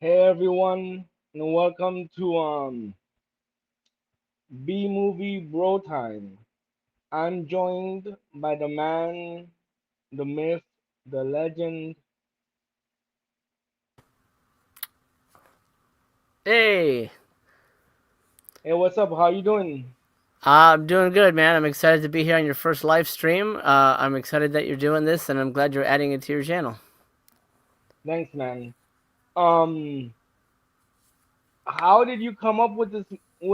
Hey everyone, and welcome to B Movie Bro Time. I'm joined by the man, the myth, the legend. Hey, Hey, what's up? How you doing? I'm doing good, man. I'm excited to be here on your first live stream. I'm excited that you're doing this, and I'm glad you're adding it to your channel. Thanks, man. Um, how did you come up with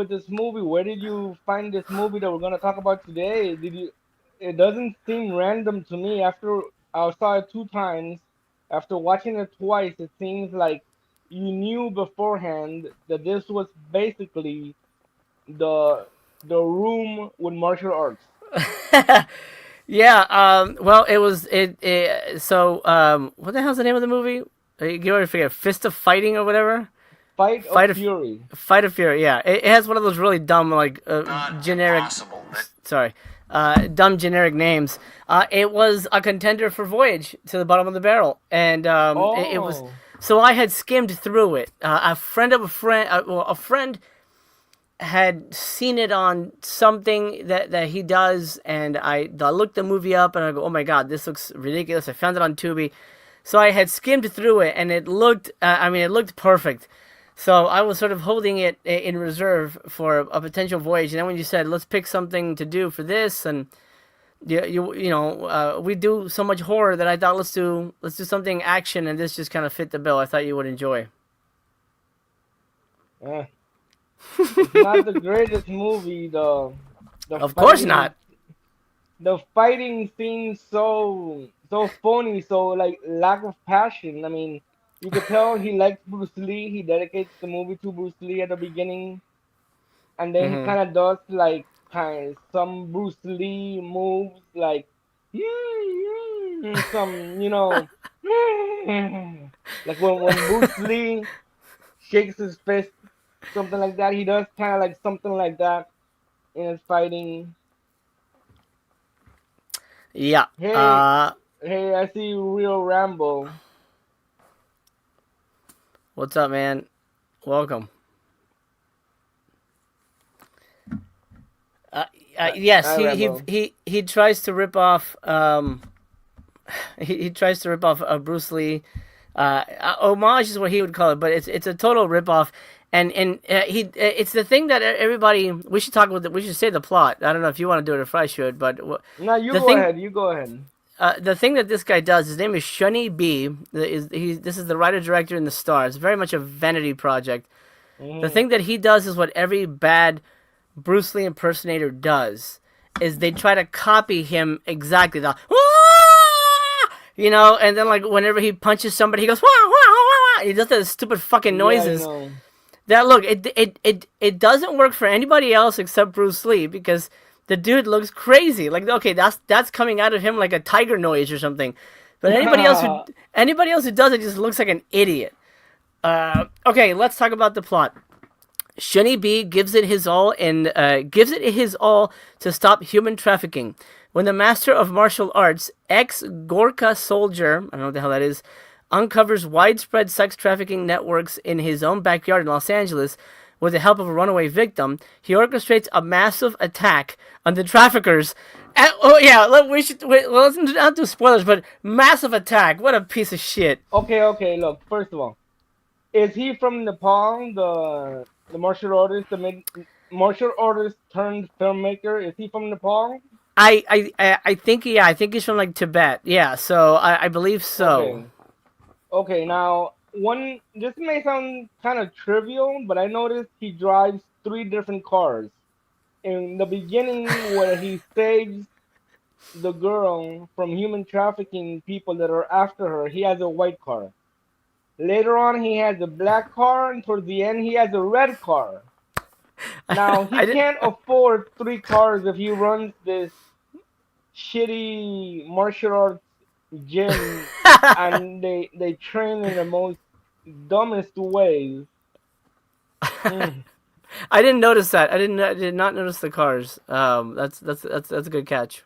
this movie? Where did you find this movie that we're gonna talk about today? Did you? It doesn't seem random to me. After I saw it two times, after watching it twice, it seems like you knew beforehand that this was basically the the room with martial arts. Yeah. Well, it was it. What the hell's the name of the movie? You already forget. Fist of Fighting or whatever. Fight of Fight of Fury. Fight of Fury. Yeah. It has one of those really dumb Not generic. impossible, but Sorry. Dumb generic names. It was a contender for Voyage to the Bottom of the Barrel, and it was. Oh, So I had skimmed through it. A friend of a friend, a friend had seen it on something that he does, and I looked the movie up, and I go, oh my god, this looks ridiculous. I found it on Tubi, so I had skimmed through it, and it looked, it looked perfect. So I was sort of holding it in reserve for a potential voyage, and then when you said let's pick something to do for this, and we do so much horror that I thought let's do something action, and this just kind of fit the bill. I thought you would enjoy. eh. It's not the greatest movie. The Of course fighting not. the fighting seems so phony, so like lack of passion. I mean, you could tell he likes Bruce Lee. He dedicates the movie to Bruce Lee at the beginning, and then he Hmm. kind of does like kind of some Bruce Lee moves, like some like when Bruce Lee shakes his fist, something like that. He does kind of like something like that in his fighting. Yeah. Hey, hey, I see Real Rambo. What's up, man? Welcome. Uh, yes, Hi, Rambo. he tries to rip off he tries to rip off Bruce Lee. Homage is what he would call it, but it's a total rip off. And it's the thing that everybody we should talk about. We should say the plot. I don't know if you want to do it or if I should, but Now you the go thing ahead. You go ahead. the thing that this guy does, his name is Shunny B. This is the writer director in the stars. Very much a vanity project. The Hmm. thing that he does is what every bad Bruce Lee impersonator does. Is they try to copy him exactly. The and then like whenever he punches somebody, he goes wah wah wah wah. He does those stupid fucking Yeah, noises. That look, it doesn't work for anybody else except Bruce Lee because the dude looks crazy. Like okay, that's coming out of him like a tiger noise or something. But anybody else who does it just looks like an idiot. Okay, let's talk about the plot. Shunny B gives it his all to stop human trafficking. When the master of martial arts, ex Gorkha soldier, I don't know what the hell that is, uncovers widespread sex trafficking networks in his own backyard in Los Angeles with the help of a runaway victim, he orchestrates a massive attack on the traffickers. Oh yeah, let's not do spoilers, but massive attack. What a piece of shit. okay, okay. Look, first of all, is he from Nepal? The martial artist, martial artist turned filmmaker. Is he from Nepal? I think yeah, I think he's from like Tibet. Yeah, so I believe so. Okay, okay. Now, one. This may sound kind of trivial, but I noticed he drives three different cars. In the beginning, where he saves the girl from human trafficking people that are after her, he has a white car. Later on, he has a black car, and towards the end, he has a red car. Now, he I did. can't afford three cars if he runs this shitty martial arts gym and they train in the most dumbest ways. Mm. I didn't notice that. I did not notice the cars. That's a good catch.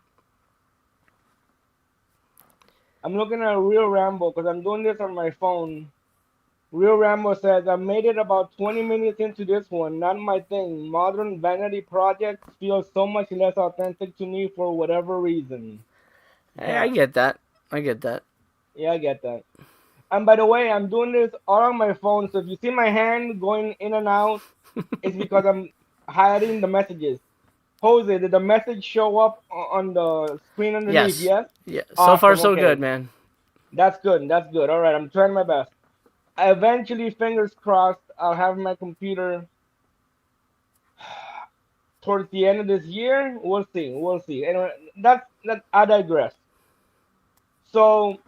I'm looking at a real Rambo because I'm doing this on my phone. Real Rambo says, I made it about 20 minutes into this one. Not my thing. Modern vanity projects feel so much less authentic to me for whatever reason. I get that. I get that. Yeah, I get that. And by the way, I'm doing this all on my phone. So if you see my hand going in and out, it's because I'm hiding the messages. Jose, did the message show up on the screen underneath? Yes. Yes? Yeah. So far, Awesome. so good, Okay. man. That's good. That's good. All right. I'm trying my best. Eventually, fingers crossed, I'll have my computer towards the end of this year. We'll see. We'll see. Anyway, that. I digress. So,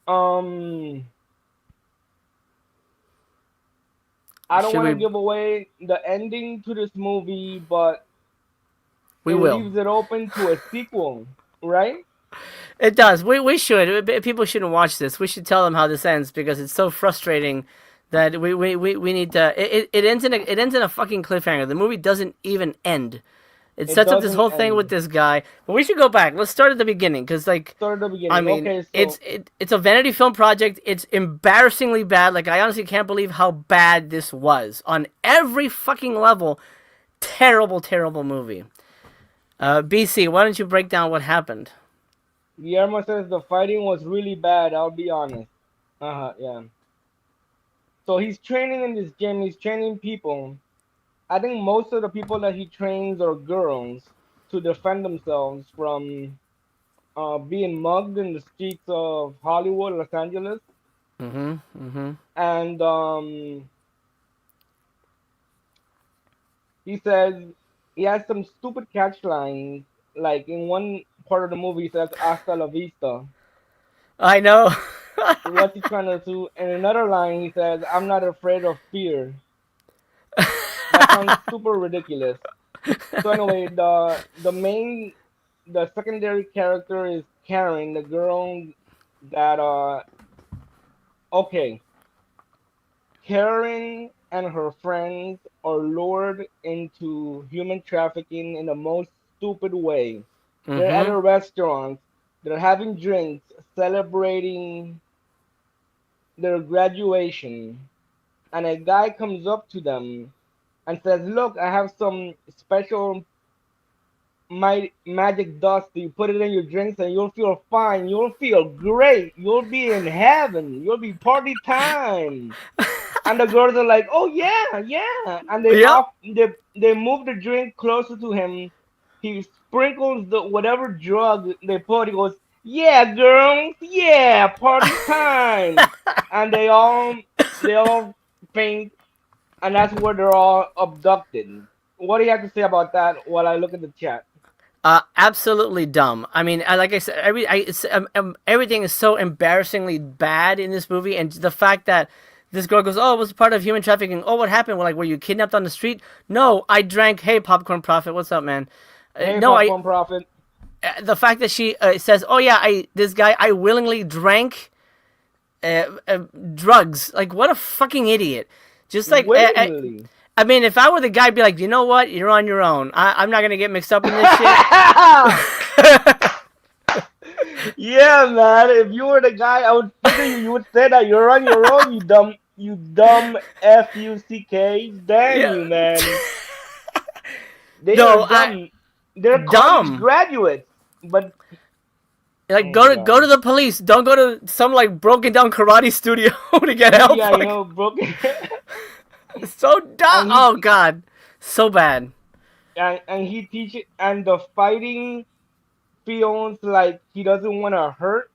um, I don't Should want to we? give away the ending to this movie, but We it will. leaves it open to a sequel, right? It does. We should. People shouldn't watch this. We should tell them how this ends because it's so frustrating that we need to. It ends in a fucking cliffhanger. The movie doesn't even end. It It sets up this doesn't whole thing with end. this guy. But we should go back. Let's start at the beginning because like Start at the I beginning. mean, Okay, so it's a Vanity Film project. It's embarrassingly bad. Like I honestly can't believe how bad this was on every fucking level. Terrible, terrible movie. BC, why don't you break down what happened? Guillermo says the fighting was really bad. I'll be honest. Yeah. So he's training in this gym. He's training people. I think most of the people that he trains are girls to defend themselves from being mugged in the streets of Hollywood, Los Angeles. Mm-hmm. Mm-hmm. And he says he has some stupid catch lines. Like in one part of the movie, he says "Hasta la vista." I know. What's he trying to do? In another line, he says, "I'm not afraid of fear." That sounds super ridiculous. So anyway, the secondary character is Karen, the girl that okay, Karen and her friends are lured into human trafficking in the most stupid way. They're at Mm-hmm. a restaurant, they're having drinks, celebrating their graduation, and a guy comes up to them and says, "Look, I have some special my magic dust. You put it in your drinks and you'll feel fine. You'll feel great. You'll be in heaven. You'll be party time." And the girls are like, "Oh yeah, yeah." And Yep. they move the drink closer to him. He sprinkles the whatever drug they put. He goes, "Yeah, girls, yeah, party time." And they all faint, and that's where they're all abducted. What do you have to say about that while I look at the chat? Absolutely dumb. I mean, like I said, everything is so embarrassingly bad in this movie, and the fact that this girl goes, "Oh, it was part of human trafficking." Oh, what happened? Well, like, were you kidnapped on the street? No, I drank. Hey, popcorn prophet, what's up, man? Hey, No, I. popcorn prophet. The fact that she says, "Oh yeah, this guy, I willingly drank drugs." Like, what a fucking idiot! Just like, Willingly. I mean, if I were the guy, I'd be like, you know what? You're on your own. I'm not gonna get mixed up in this shit. Yeah, man. If you were the guy, I would figure you would say that you're on your own. You dumb fuck. Damn Yeah. you, man. They are No, I dumb. They're college dumb. graduates, but Like oh go to god. the police. Don't go to some like broken down karate studio to get help. Yeah, Like broken. so dumb. and Oh he god, so bad. and he teaches, and the fighting feels like he doesn't want to hurt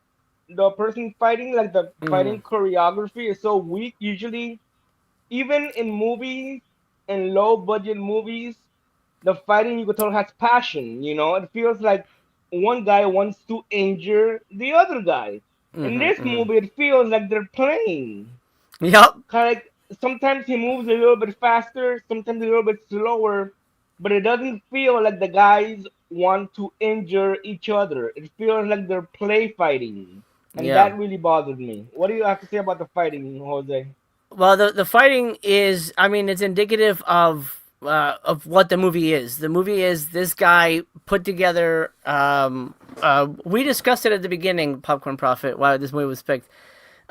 the person fighting. Like the Mm. fighting choreography is so weak. Usually, even in movies, in low budget movies, the fighting you could tell has passion. It feels like one guy wants to injure the other guy. In Mm-hmm, this mm-hmm. movie, it feels like they're playing. Yep. Kind of like sometimes he moves a little bit faster, sometimes a little bit slower, but it doesn't feel like the guys want to injure each other. It feels like they're play fighting, and Yeah. that really bothered me. What do you have to say about the fighting, Jose? Well, the fighting is, I mean, it's indicative of what the movie is. The movie is this guy put together. We discussed it at the beginning, Popcorn Prophet, why this movie was picked.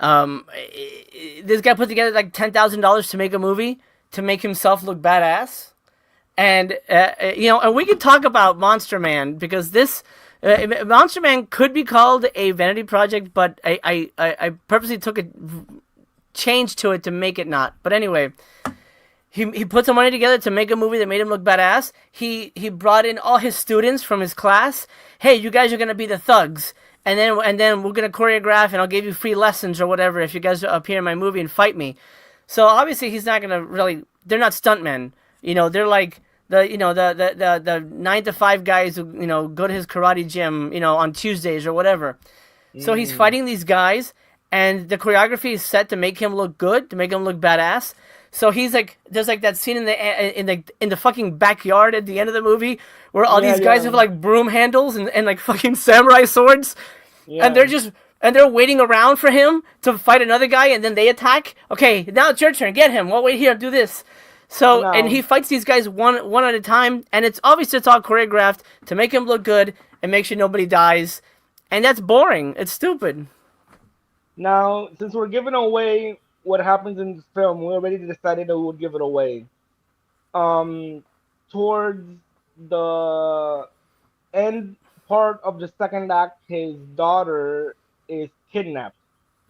This guy put together like $10,000 to make a movie to make himself look badass. And and we can talk about Monster Man because this Monster Man could be called a vanity project, but I purposely took a change to it to make it not. But anyway, he put some money together to make a movie that made him look badass. He brought in all his students from his class. Hey, you guys are gonna be the thugs, and then we're gonna choreograph, and I'll give you free lessons or whatever if you guys appear in my movie and fight me. So obviously he's not gonna really. They're not stuntmen. They're like the 9 to 5 guys who go to his karate gym on Tuesdays or whatever. So he's fighting these guys, and the choreography is set to make him look good, to make him look badass. So he's like, there's like that scene in the fucking backyard at the end of the movie where all these guys have like broom handles and like fucking samurai swords, and they're waiting around for him to fight another guy, and then they attack. Okay, now it's your turn. Get him. Well, wait here. Do this. So and he fights these guys one at a time, and it's obviously it's all choreographed to make him look good and make sure nobody dies, and that's boring. It's stupid. Now, since we're giving away what happens in this film, we already decided that we would give it away. Towards the end part of the second act, his daughter is kidnapped.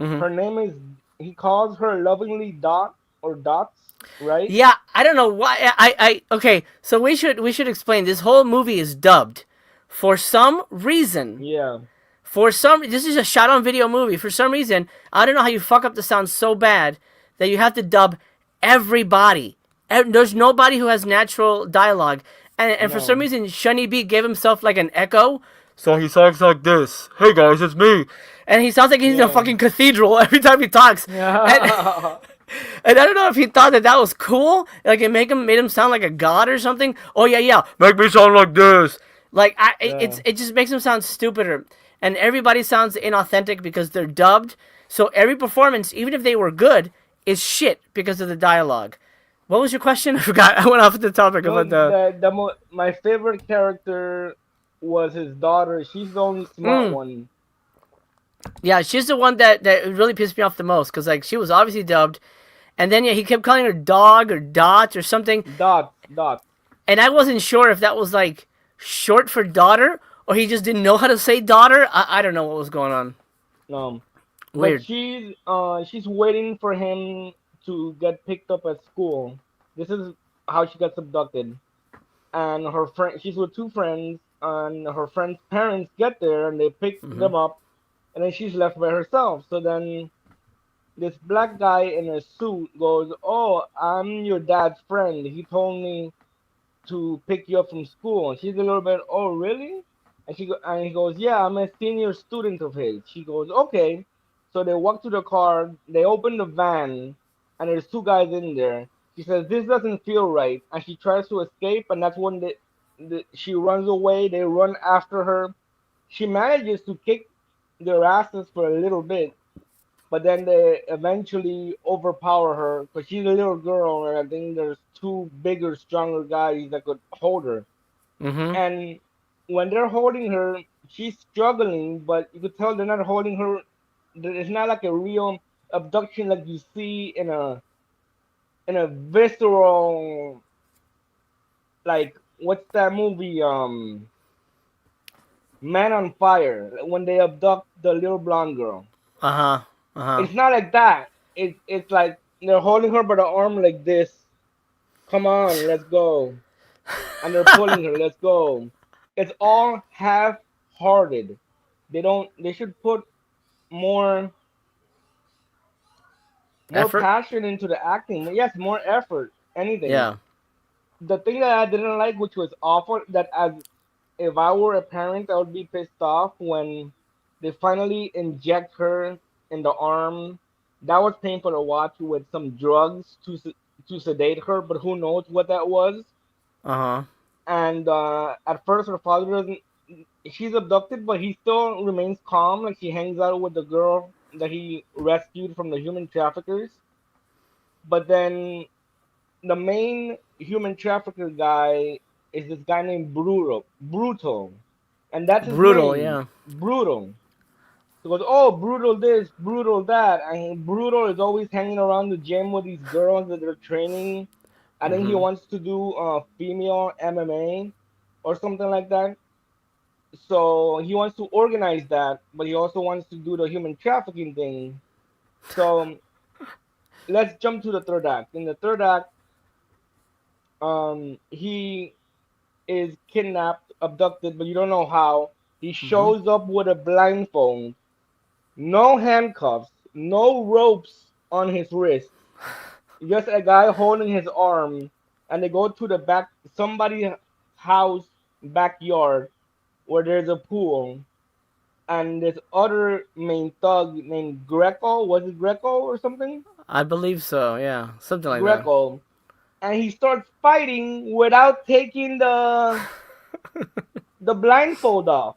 Mm-hmm. Her name is, he calls her lovingly Dot or Dots, right? Yeah, I don't know why. Okay, so we should explain. This whole movie is dubbed for some reason. Yeah. This is a shot on video movie. For some reason, I don't know how you fuck up the sound so bad that you have to dub everybody. There's nobody who has natural dialogue, and for some reason, Shunny B gave himself like an echo. So he talks like this. Hey guys, it's me. And he sounds like he's in a fucking cathedral every time he talks. Yeah. And I don't know if he thought that was cool, like it made him sound like a god or something. Oh yeah, make me sound like this. Like it just makes him sound stupider, and everybody sounds inauthentic because they're dubbed. So every performance, even if they were good, is shit because of the dialogue. What was your question? I forgot. I went off the topic about my favorite character was his daughter. She's the only smart one. Yeah, she's the one that really pissed me off the most because like she was obviously dubbed, and then he kept calling her Dog or Dot or something. Dot. And I wasn't sure if that was like short for daughter or he just didn't know how to say daughter. I don't know what was going on. Weird. But she's waiting for him to get picked up at school. This is how she gets abducted. And her friend, she's with two friends, and her friend's parents get there and they pick them up, and then she's left by herself. So then this black guy in a suit goes, "Oh, I'm your dad's friend. He told me to pick you up from school." And she's a little bit, "Oh, really?" And he goes, "Yeah, I'm a senior student of his." She goes, "Okay." So they walk to the car, they open the van, and there's two guys in there. She says, "This doesn't feel right." And she tries to escape, and that's when she runs away. They run after her. She manages to kick their asses for a little bit, but then they eventually overpower her because she's a little girl, and I think there's two bigger, stronger guys that could hold her. And when they're holding her, she's struggling, but you could tell they're not holding her. It's not like a real abduction like you see in a visceral, like what's that movie? Man on Fire, when they abduct the little blonde girl. It's not like that. It's like they're holding her by the arm like this. Come on, let's go. And they're pulling her, let's go. It's all half-hearted. They should put more passion into the acting. Yes, more effort. Anything. Yeah. The thing that I didn't like, which was awful, that if I were a parent, I would be pissed off when they finally inject her in the arm. That was painful to watch with some drugs to sedate her, but who knows what that was. And at first, her father doesn't. She's abducted, but he still remains calm. Like he hangs out with the girl that he rescued from the human traffickers. But then the main human trafficker guy is this guy named Brutal, and that's his Brutal, name. yeah. Brutal. He goes, oh, brutal this, brutal that, and brutal is always hanging around the gym with these girls that they're training. I think he Mm-hmm. wants to do female MMA or something like that. So he wants to organize that, but he also wants to do the human trafficking thing. So let's jump to the third act. In the third act, he is kidnapped, abducted, but you don't know how. He Mm-hmm. shows up with a blindfold, no handcuffs, no ropes on his wrists, just a guy holding his arm, and they go to the back somebody's house backyard where there's a pool, and this other main thug named Greco, was it Greco or something? I believe so. Yeah, something like that. Greco, and he starts fighting without taking the blindfold off.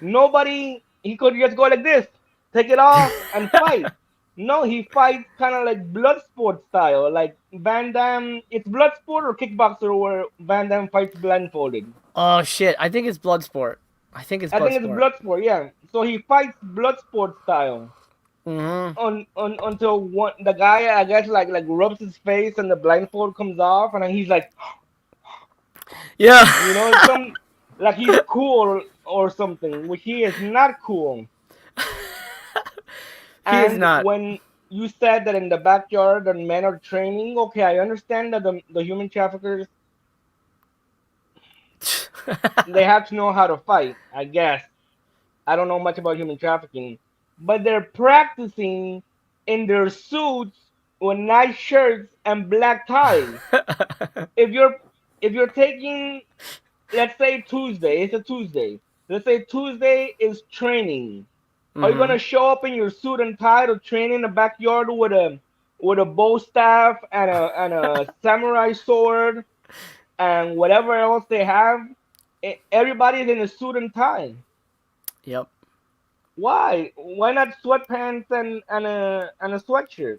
Nobody, he could just go like this, take it off and fight. No, he fights kind of like blood sport style, like Van Damme. It's blood sport or kickboxer where Van Damme fights blindfolded. Oh shit! I think it's Bloodsport. I think it's I think it's Bloodsport. blood sport, yeah. So he fights blood sport style Mm-hmm. on until one the guy I guess like rubs his face and the blindfold comes off and then he's like, Yeah. some like he's cool or something, which he is not cool. He is And not. when you said that in the backyard the men are training, okay, I understand that the human traffickers they have to know how to fight. I guess I don't know much about human trafficking, but they're practicing in their suits with nice shirts and black ties. If you're if you're taking, let's say Tuesday, it's a Tuesday. Let's say Tuesday is training. Are you Mm-hmm. gonna show up in your suit and tie to train in the backyard with a bow staff and a samurai sword and whatever else they have? Everybody's in a suit and tie. Yep. Why? Why not sweatpants and a sweatshirt?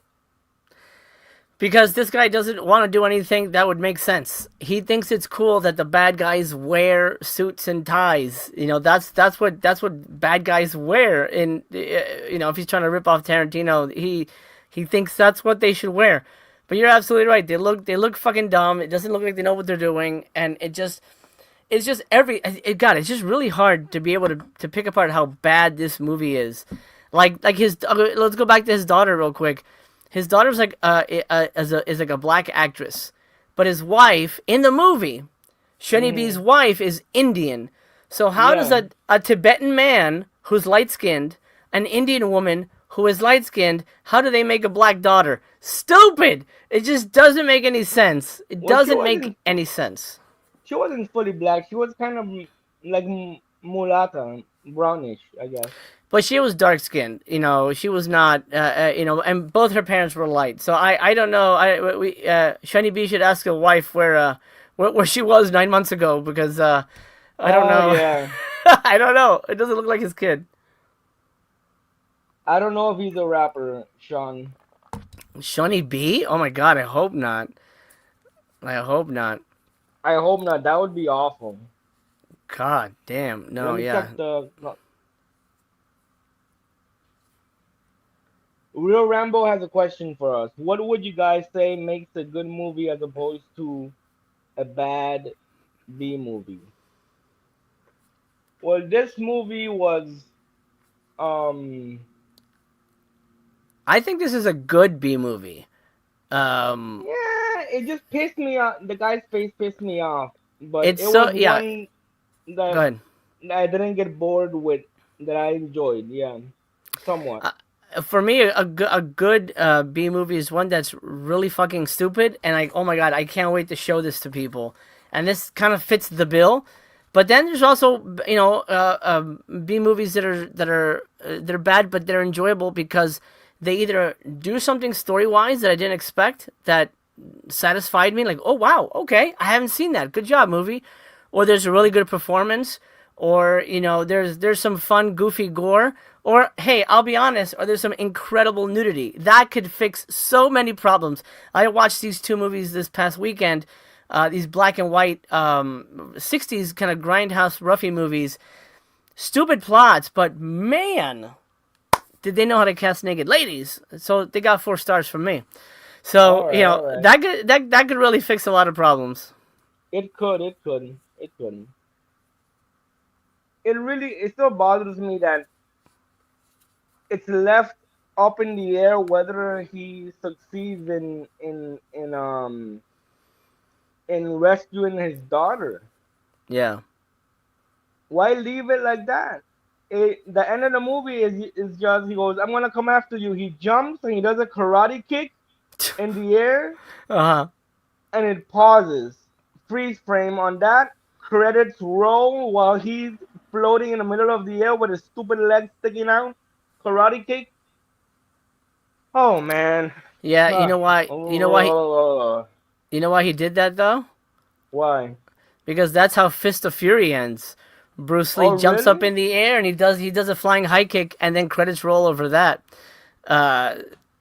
Because this guy doesn't want to do anything that would make sense. He thinks it's cool that the bad guys wear suits and ties. That's what bad guys wear. In if he's trying to rip off Tarantino, he thinks that's what they should wear. But you're absolutely right. They look fucking dumb. It doesn't look like they know what they're doing, and it's just God, it's just really hard to be able to pick apart how bad this movie is. Like his let's go back to his daughter real quick. His daughter's like is like a black actress, but his wife in the movie, Shani B's Hmm. wife, is Indian. So how does Yeah. a Tibetan man who's light skinned, an Indian woman who is light skinned, how do they make a black daughter? Stupid! It just doesn't make any sense. It Well, doesn't make any sense. she wasn't fully black. She was kind of like mulata, brownish, I guess. But she was dark skinned, She was not, and both her parents were light. So I don't know. Shani B should ask a wife where she was 9 months ago because I don't Oh know. yeah. I don't know. It doesn't look like his kid. I don't know if he's a rapper, Sean. Shani B? Oh my god! I hope not. I hope not. I hope not. That would be awful. God damn. Let No. me Yeah. check the. No. Real Rambo has a question for us. What would you guys say makes a good movie as opposed to a bad B movie? Well, this movie was um I think this is a good B movie. Um. yeah, it just pissed me off. The guy's face pissed me off, but It's it so was yeah. one Go that ahead. I didn't get bored with, that I enjoyed. Yeah, somewhat. For me, a good B movie is one that's really fucking stupid, and like, oh my god, I can't wait to show this to people. And this kind of fits the bill. But then there's also, B movies that are bad, but they're enjoyable because they either do something story wise that I didn't expect that satisfied me, like, oh wow, okay, I haven't seen that, good job movie, or there's a really good performance, or there's some fun goofy gore, or hey, I'll be honest, or there's some incredible nudity that could fix so many problems. I watched these two movies this past weekend, these black and white 60s kind of grindhouse roughy movies, stupid plots, but man, they know how to cast naked ladies. So they got 4 stars from me. So All you right, know all right. that could really fix a lot of problems. It could, it could, it could. It still bothers me that it's left up in the air whether he succeeds in rescuing his daughter. Yeah. Why leave it like that? The end of the movie is just he goes, "I'm gonna come after you." He jumps and he does a karate kick in the air, Uh huh. and it pauses. Freeze frame on that. Credits roll while he's floating in the middle of the air with his stupid legs sticking out. Karate kick. Oh man. Yeah. You Huh. know why? You know why he did that though? Why? Because that's how Fist of Fury ends. Bruce Lee Oh jumps up really? in the air and he does a flying high kick and then credits roll over that. Uh,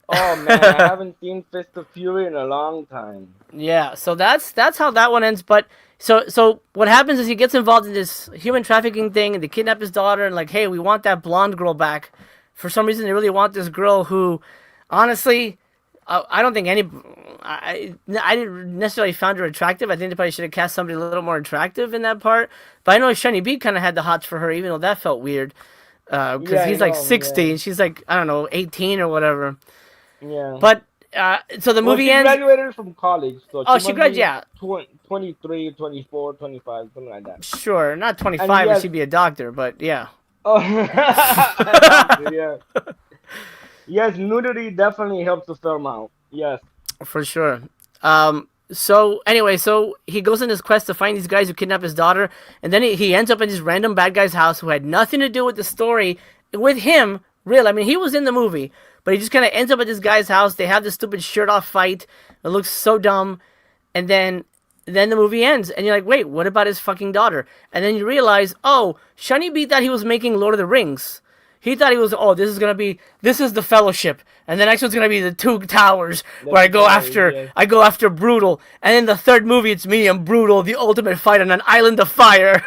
Oh man, I haven't seen Fist of Fury in a long time. yeah, so that's how that one ends. But so what happens is he gets involved in this human trafficking thing and they kidnap his daughter and like, hey, we want that blonde girl back. For some reason, they really want this girl who, honestly, I don't think I didn't necessarily found her attractive. I think they probably should have cast somebody a little more attractive in that part. But I know Shiny B kind of had the hots for her, even though that felt weird. Yeah, Because I he's like know. 60 and she's like, I don't know, 18 or whatever. Yeah, yeah. But so the Well, movie she ends. graduated from college, so Oh, she she must graduated. be Yeah, 23, 24, 25, something like that. sure, not And 25 if yes, she'd be a doctor, but yeah. oh, a doctor, yeah. Yes, nudity definitely helps the film out. Yes. For sure. So anyway, so he goes on this quest to find these guys who kidnap his daughter, and then he ends up in this random bad guy's house who had nothing to do with the story with him. Real, I mean, he was in the movie, but he just kind of ends up at this guy's house. They have this stupid shirt off fight. It looks so dumb, and then the movie ends, and you're like, wait, what about his fucking daughter? And then you realize, oh, Shiny B thought he was making Lord of the Rings. He thought he was, oh, this is the Fellowship, and the next one's gonna be the Two Towers, The where two towers, yes. I go after Brutal, and then the third movie it's me and Brutal, the ultimate fight on an island of fire.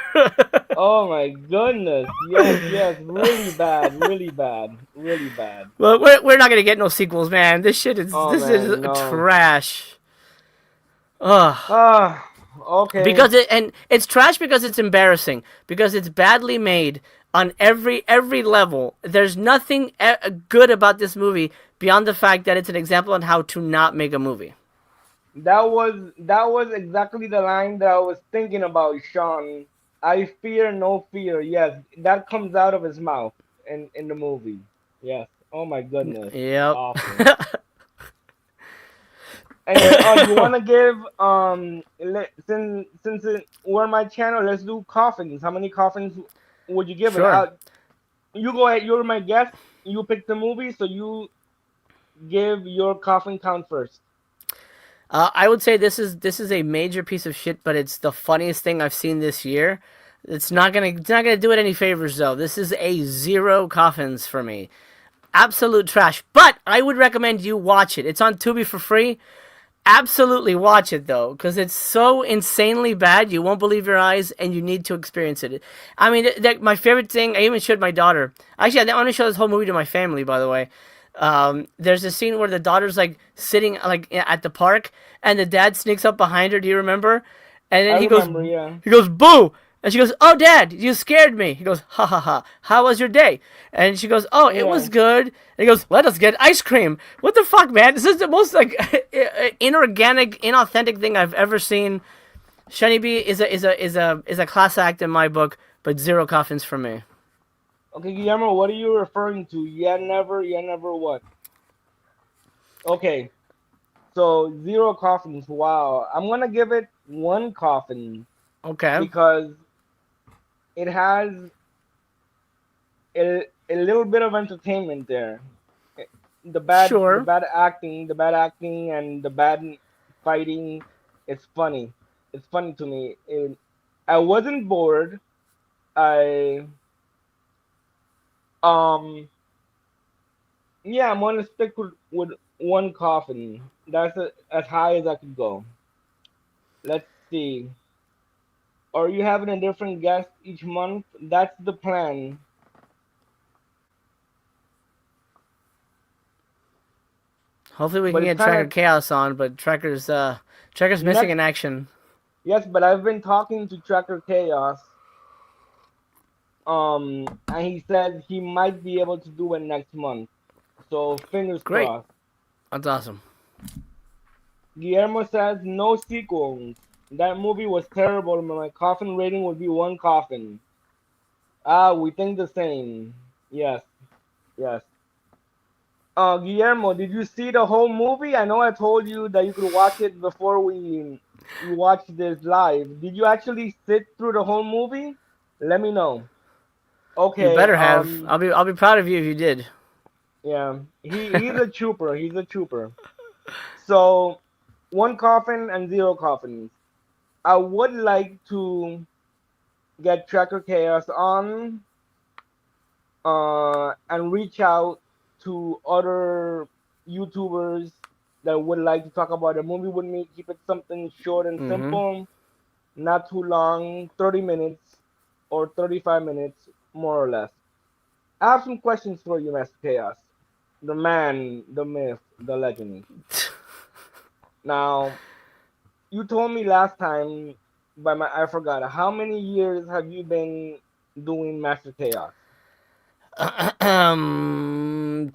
Oh my goodness. Yes, yes. Really bad. Really bad. Really bad. Well, we're not gonna get no sequels, man. Oh This is man, no. trash. Ugh. Ah, okay. And it's trash because it's embarrassing because it's badly made on every level. There's nothing good about this movie beyond the fact that it's an example on how to not make a movie. That was exactly the line that I was thinking about, Sean. I fear no fear. Yes, that comes out of his mouth in the movie. Yes. Oh my goodness. Yep. Awful. Anyway, you wanna give we're my channel, let's do coffins. How many coffins would you give it? Sure. You go ahead. You're my guest. You pick the movie, so you give your coffin count first. I would say this is a major piece of shit, but it's the funniest thing I've seen this year. It's not gonna do it any favors though. This is a 0 coffins for me. Absolute trash. But I would recommend you watch it. It's on Tubi for free. Absolutely watch it though, because it's so insanely bad you won't believe your eyes, and you need to experience it. I mean, my favorite thing. I even showed my daughter. Actually, I want to show this whole movie to my family. By the way, there's a scene where the daughter's like sitting like at the park, and the dad sneaks up behind her. Do you remember? And I then remember, yeah. he goes, boo! And she goes, oh, Dad, you scared me. He goes, ha ha ha. How was your day? And she goes, oh, it was Yeah. good. And he goes, let us get ice cream. What the fuck, man? This is the most like inorganic, inauthentic thing I've ever seen. Shiny B is a class act in my book, but 0 coffins for me. Okay, Guillermo, what are you referring to? Yeah, never what? Okay, so 0 coffins. Wow. I'm gonna give it 1 coffin Okay. because it has a little bit of entertainment there. The Sure. bad acting and the bad fighting, it's funny. It's funny to me. I wasn't bored. I um yeah, I'm gonna stick with 1 coffin. That's as high as I could go. Let's see. Are you having a different guest each month? That's the plan. Hopefully we but can it's get kind Tracker of Chaos on, but Tracker's missing next. in action. Yes, but I've been talking to Tracker Chaos, and he said he might be able to do it next month. So fingers Great. crossed. That's awesome. Guillermo says no sequels. That movie was terrible. My coffin rating would be one coffin. Ah, we think the same. Yes, yes. Guillermo, did you see the whole movie? I know I told you that you could watch it before we watched this live. Did you actually sit through the whole movie? Let me know. You Okay. better have. I'll be proud of you if you did. Yeah. He's a trooper. He's a trooper. So, one coffin and zero coffins. I would like to get Tracker Chaos on, and reach out to other YouTubers that would like to talk about a movie with me. Keep it something short and Mm-hmm. simple, not too long, 30 minutes or 35 minutes, more or less. I have some questions for you, Master Chaos. The man, the myth, the legend. Now, you told me last time, I forgot. How many years have you been doing Master Chaos?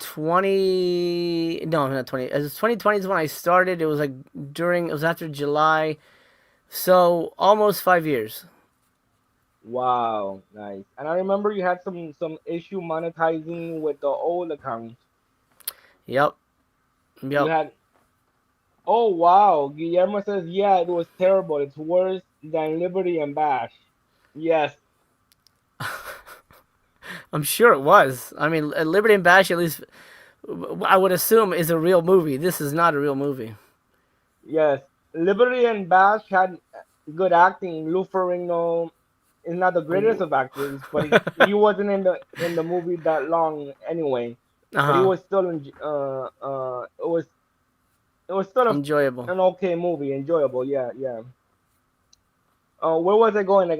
20. No, not 20. It was 2020 is when I started. It was like it was after July. So almost 5 years. Wow, nice. And I remember you had some issue monetizing with the old account. Yep. You Yep. had Oh wow, Guillermo says yeah, it was terrible. It's worse than Liberty and Bash. Yes, I'm sure it was. I mean, Liberty and Bash, at least, I would assume, is a real movie. This is not a real movie. yes. Liberty and Bash had good acting. Lou Ferrigno is not the greatest of actors, but he wasn't in the movie that long anyway. Uh But he huh. was still it was still Enjoyable. an okay movie, enjoyable. Yeah, yeah. Where was I going? I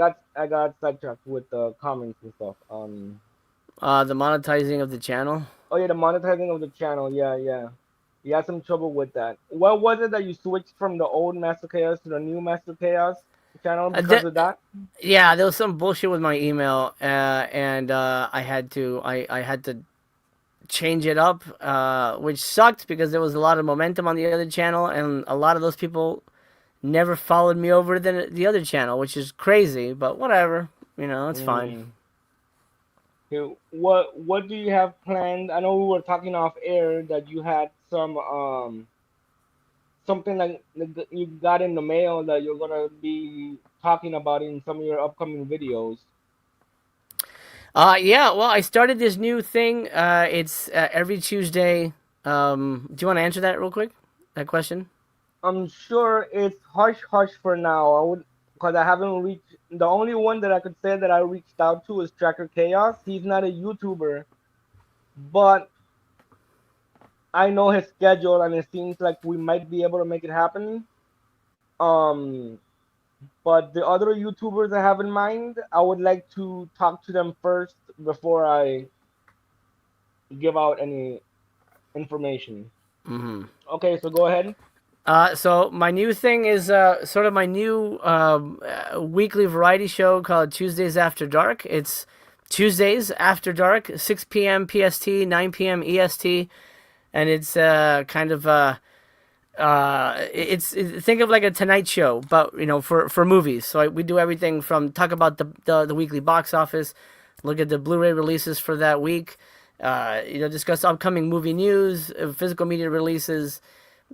got sidetracked with the comments and stuff. The monetizing of the channel. Oh yeah, the monetizing of the channel. Yeah, yeah. You had some trouble with that. What was it that you switched from the old Master Chaos to the new Master Chaos channel because That, of that? yeah, there was some bullshit with my email, and I had to change it up, which sucked because there was a lot of momentum on the other channel, and a lot of those people never followed me over to the other channel, which is crazy. But whatever, it's fine. Mm. Okay, what do you have planned? I know we were talking off air that you had something like that you got in the mail that you're gonna be talking about in some of your upcoming videos. Yeah. Well, I started this new thing. It's every Tuesday. Do you want to answer that real quick? That question. I'm sure it's hush hush for now. I would because I haven't reached the only one that I could say that I reached out to is Tracker Chaos. He's not a YouTuber, but I know his schedule and it seems like we might be able to make it happen. Um, but the other YouTubers I have in mind, I would like to talk to them first before I give out any information. Mm-hmm. Okay, so go ahead. So my new thing is sort of my new weekly variety show called Tuesdays After Dark. It's Tuesdays after dark, 6 p.m. PST, 9 p.m. EST, and it's kind of think of like a Tonight Show, but for movies. So we do everything from talk about the weekly box office, look at the Blu-ray releases for that week, discuss upcoming movie news, physical media releases.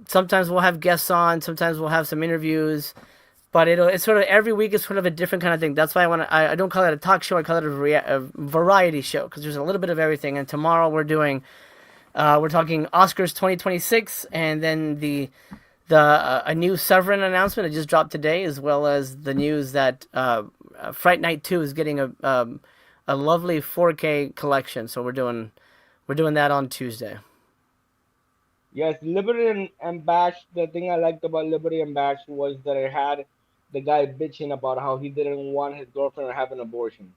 Sometimes we'll have guests on. Sometimes we'll have some interviews. But it's sort of every week is sort of a different kind of thing. That's why I don't call it a talk show. I call it a variety show because there's a little bit of everything. And tomorrow we're talking Oscars 2026, and then a new Severin announcement that just dropped today, as well as the news that Fright Night 2 is getting a lovely 4K collection. So we're doing that on Tuesday. Yes, Liberty and Bash. The thing I liked about Liberty and Bash was that it had the guy bitching about how he didn't want his girlfriend to have an abortion.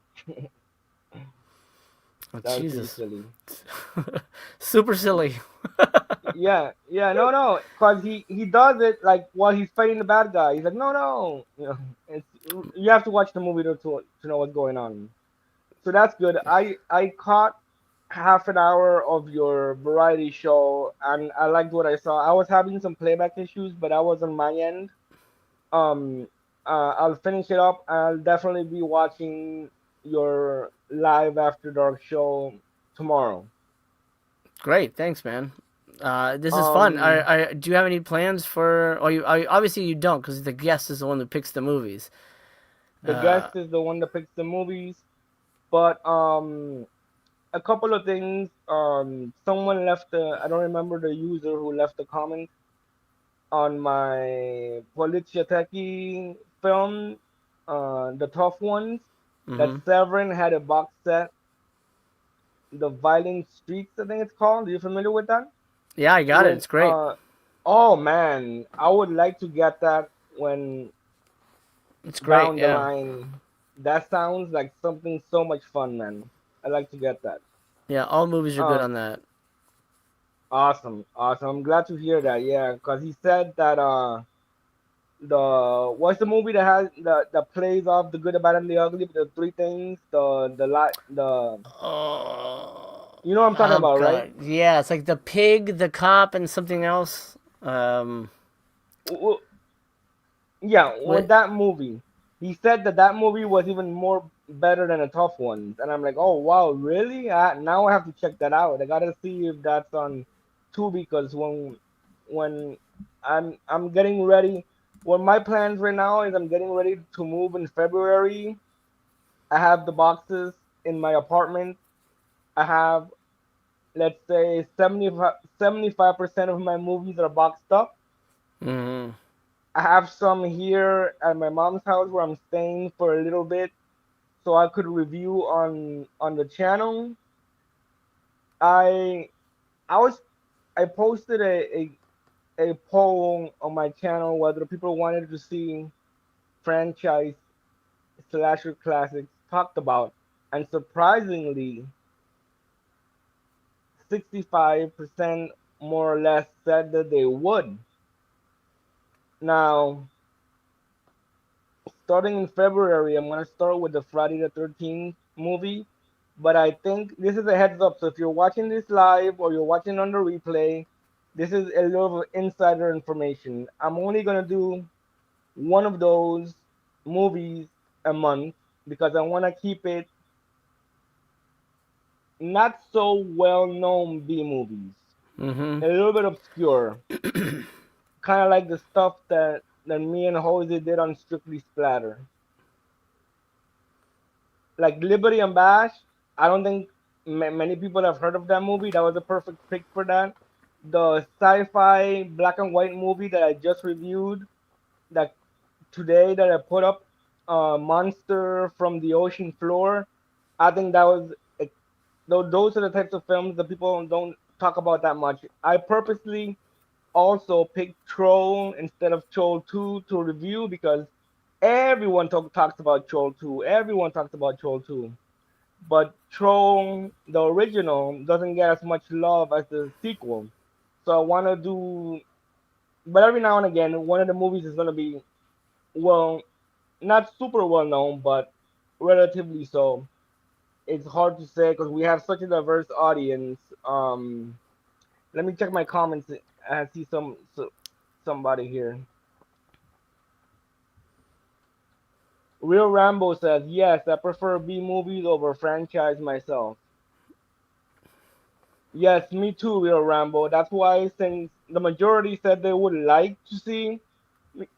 Oh, That was pretty Jesus. silly. Super silly. yeah, no, cause he does it like while he's fighting the bad guy. He's like, no, it's, you have to watch the movie to know what's going on. So that's good. I caught half an hour of your variety show, and I liked what I saw. I was having some playback issues, but I was on my end. Um, I'll finish it up. I'll definitely be watching your live after dark show tomorrow. Great, thanks, man. This is fun. Um, Do you have any plans for? Or obviously you don't, because the guest is the one who picks the movies. the guest is the one that picks the movies, but a couple of things. Someone left I don't remember the user who left the comment on my Polizia film, the tough ones. That Mm-hmm. Severin had a box set, the Violent Streets, I think it's called. Are you familiar with that? Yeah, I got it. With It's great. oh man, I would like to get that when It's great. down the Yeah, line. That sounds like something so much fun, man. I'd like to get that. yeah. All movies are good Um, on that. awesome, awesome. I'm glad to hear that. Yeah, because he said that the what's the movie that has that plays off the good, the bad, and the ugly? The three things. The Oh, you know what I'm talking oh about, right? god. Yeah, it's like the pig, the cop, and something else. Um, W- Yeah, with what? that movie, he said that that movie was even more better than the tough ones, and I'm like, oh wow, really? Now I have to check that out. I gotta see if that's on Tubi because when I'm getting ready, what my plans right now is I'm getting ready to move in February. I have the boxes in my apartment. I have, let's say, 75% of my movies are boxed up. Mm-hmm. I have some here at my mom's house where I'm staying for a little bit, so I could review on the channel. I I was I posted a poll on my channel whether people wanted to see franchise slasher classics talked about, and surprisingly, 65% more or less said that they would. Now, starting in February, I'm gonna start with the Friday the 13th movie. But I think this is a heads up. So if you're watching this live or you're watching on the replay, this is a little insider information. I'm only gonna do one of those movies a month because I wanna keep it not so well known B movies. Mm-hmm. A little bit obscure. Kinda like the stuff that me and Jose did on Strictly Splatter. Like Liberty and Bash. I don't think many people have heard of that movie. That was a perfect pick for that. The sci-fi black and white movie that I just reviewed, that today that I put up, Monster from the Ocean Floor. I think that was those are the types of films that people don't talk about that much. I purposely also picked Troll instead of Troll 2 to review because everyone talks about Troll 2. Everyone talks about Troll 2. But Troll, the original, doesn't get as much love as the sequel. So I want to do, but every now and again, one of the movies is going to be, well, not super well known, but relatively so. It's hard to say because we have such a diverse audience. Let me check my comments. I see somebody here. Real Rambo says, yes, I prefer B movies over franchise myself. Yes, me too, Real Rambo. That's why since the majority said they would like to see me,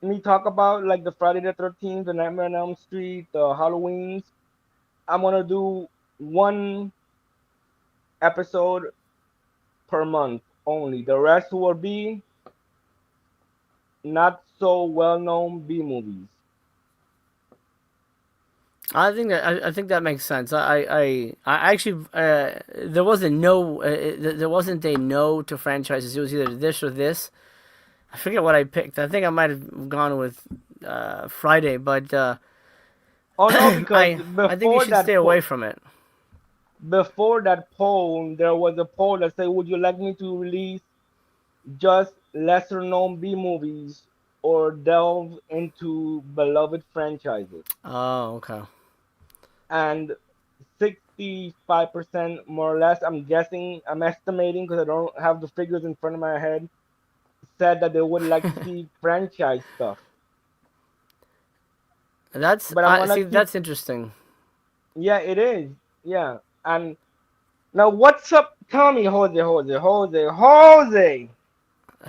me talk about like the Friday the 13th, the Nightmare on Elm Street, the Halloweens, I'm gonna do one episode per month only. The rest will be not so well known B movies. I think that makes sense. I actually there wasn't no there wasn't a no to franchises. It was either this or this. I forget what I picked. I think I might have gone with Friday, but Oh no, because I think you should stay away from it. before that poll, there was a poll that said, "Would you like me to release just lesser known B movies or delve into beloved franchises. Oh, okay. And 65% more or less, I'm guessing, I'm estimating because I don't have the figures in front of my head, said that they would like to see franchise stuff. That's But I'm gonna see, keep, that's interesting. yeah, it is. Yeah. And now what's up? Tell me, Jose.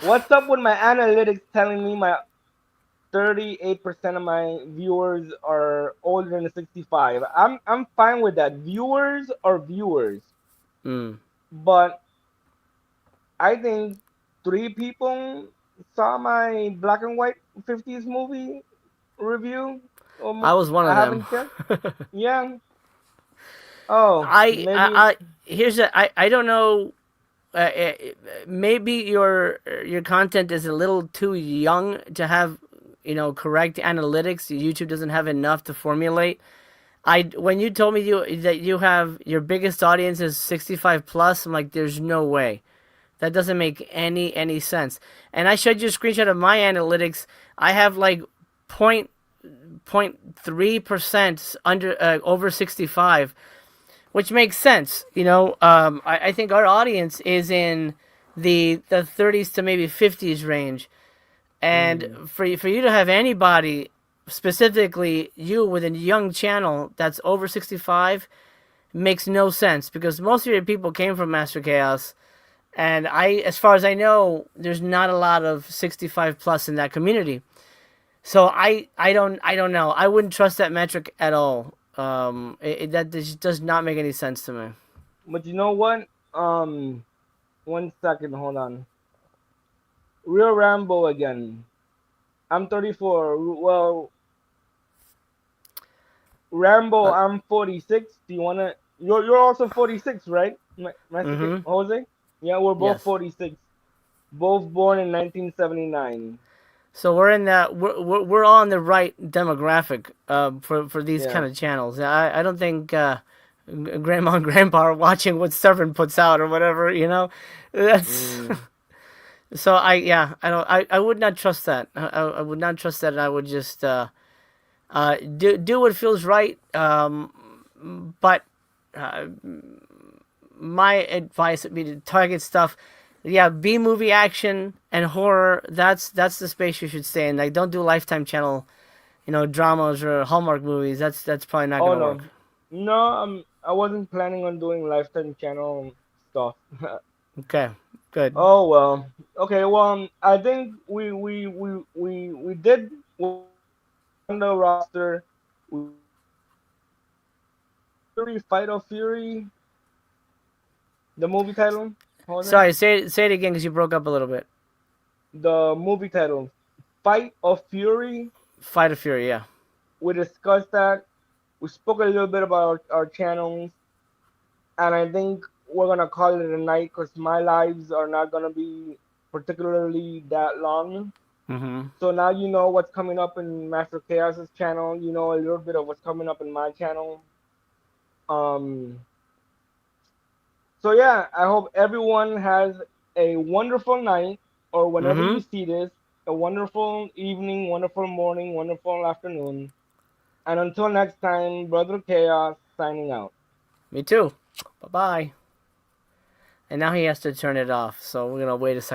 What's up with my analytics telling me my 38% of my viewers are older than 65? I'm fine with that. Viewers are viewers. Mm. But I think three people saw my black and white 50s movie review. I was one I of them. haven't checked. Yeah. Oh, I, maybe. I here's a I don't know. Maybe your content is a little too young to have, correct analytics. YouTube doesn't have enough to formulate. I when you told me that you have your biggest audience is 65 plus, I'm like, there's no way. That doesn't make any sense. And I showed you a screenshot of my analytics. I have like point 0.3% under over 65, which makes sense. I think our audience is in the 30s to maybe 50s range, and Mm, for you to have anybody, specifically you with a young channel that's over 65, makes no sense because most of your people came from Master Chaos, and as far as I know, there's not a lot of 65 plus in that community. So I don't know. I wouldn't trust that metric at all. That just does not make any sense to me. but you know what? Um, 1 second, hold on. Real Rambo again. I'm 34. Well, Rambo, Uh, I'm 46. Do you wanna? You're also 46, right? mm-hmm. Jose? Yeah, we're both Yes. 46. Both born in 1979. So we're in that. We're all in the right demographic for these Yeah. kind of channels. I don't think grandma and grandpa are watching what Severn puts out or whatever. That's Mm. so. I don't. I would not trust that. I would not trust that. And I would just do what feels right. But uh, my advice would be to target stuff. Yeah, B movie action and horror. That's the space you should stay in. Like, don't do Lifetime Channel, dramas or Hallmark movies. That's probably not Oh gonna work. no, no. I wasn't planning on doing Lifetime Channel stuff. Okay, good. Oh well. Okay. Well, I think we did on the roster. We Fury Fight of Fury, the movie title. Jose? Sorry, say it again because you broke up a little bit. The movie title, Fight of Fury. Fight of Fury, yeah. We discussed that. We spoke a little bit about our channels, and I think we're gonna call it a night because my lives are not gonna be particularly that long. Mm-hmm. So now you know what's coming up in Master Chaos's channel. You know a little bit of what's coming up in my channel. Um. So yeah, I hope everyone has a wonderful night, or whenever you Mm-hmm. see this, a wonderful evening, wonderful morning, wonderful afternoon. And until next time, Brother Chaos signing out. Me too. Bye bye. And now he has to turn it off, so we're gonna wait a second.